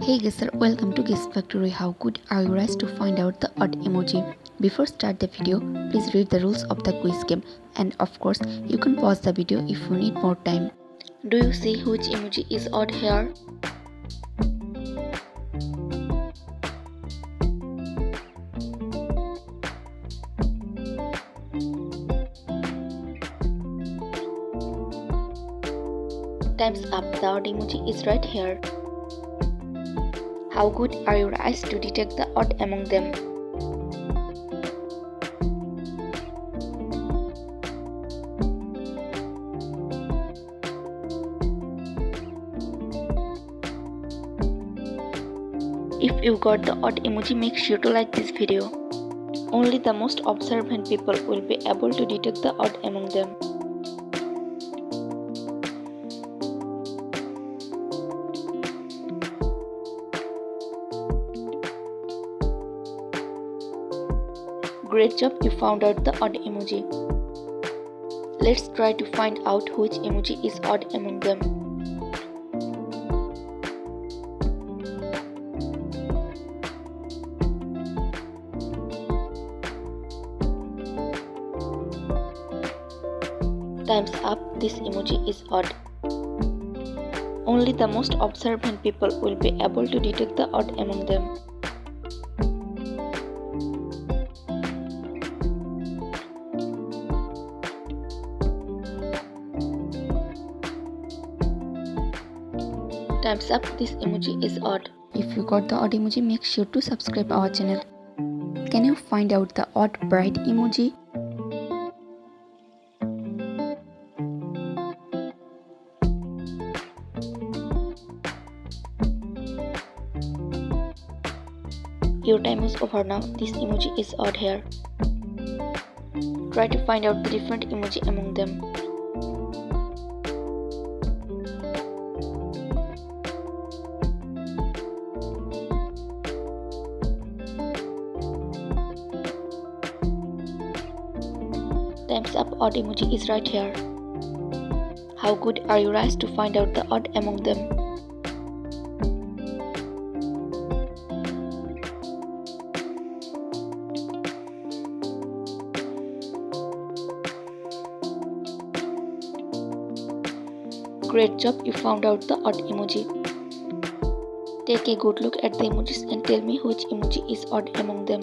Hey guys, welcome to Guess Factory. How good are you guys to find out the odd emoji? Before start the video, please read the rules of the quiz game, and of course, you can pause the video if you need more time. Do you see which emoji is odd here? Time's up. The odd emoji is right here. How good are your eyes to detect the odd among them? If you got the odd emoji, make sure to like this video. Only the most observant people will be able to detect the odd among them. Great job, you found out the odd emoji. Let's try to find out which emoji is odd among them. Time's up, this emoji is odd. Only the most observant people will be able to detect the odd among them. Time's up, this emoji is odd. If you got the odd emoji, make sure to subscribe our channel. Can you find out the odd bright emoji? Your time is over now. This emoji is odd here. Try to find out the different emoji among them. Time's up, odd emoji is right here. How good are your eyes to find out the odd among them? Great job, you found out the odd emoji. Take a good look at the emojis and tell me which emoji is odd among them.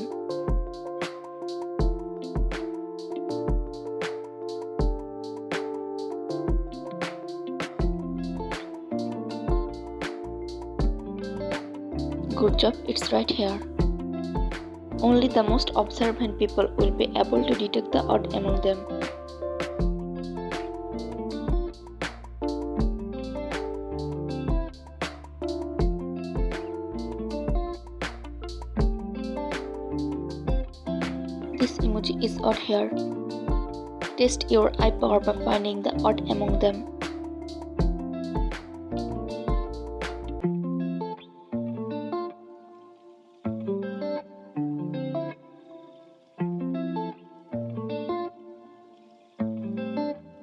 Good job, it's right here. Only the most observant people will be able to detect the odd among them. This emoji is odd here. Test your eye power by finding the odd among them.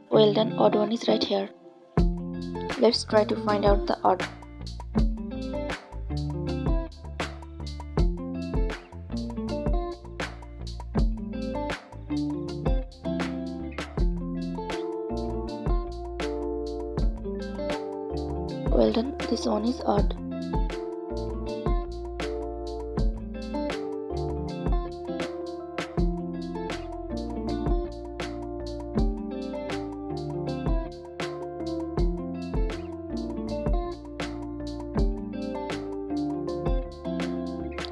Well done, odd one is right here. Let's try to find out the odd. Well done, this one is odd.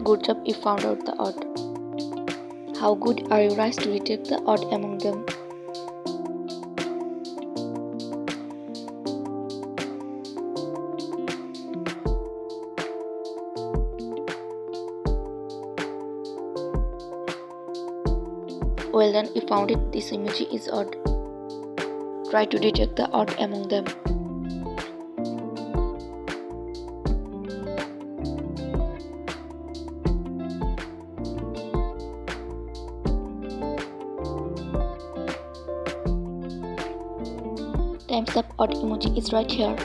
Good job, you found out the odd. How good are your eyes to detect the odd among them? Well done, you found it. This emoji is odd. Try to detect the odd among them. Time's up, odd emoji is right here.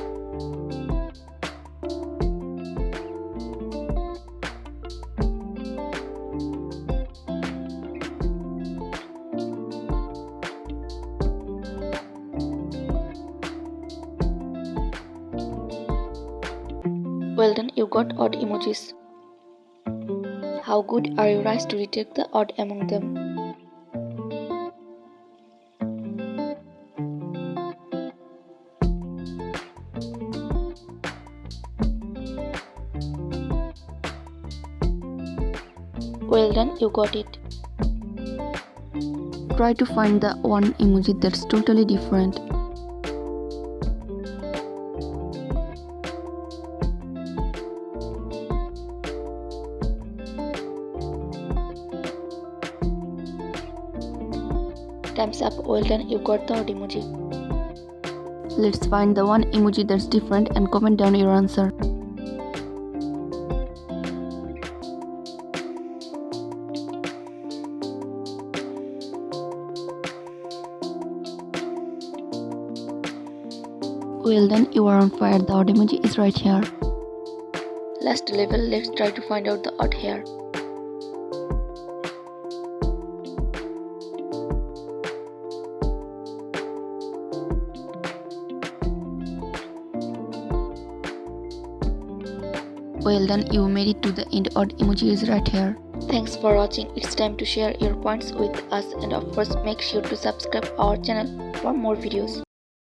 Well done, you got odd emojis. How good are your eyes to detect the odd among them? Well done, you got it. Try to find the one emoji that's totally different. Time's up, well done, you got the odd emoji. Let's find the one emoji that's different and comment down your answer. Well done, you are on fire. The odd emoji is right here. Last level, let's try to find out the odd hair. Well done, you made it to the end. Odd emoji is right here. Thanks for watching. It's time to share your points with us, and of course make sure to subscribe our channel for more videos.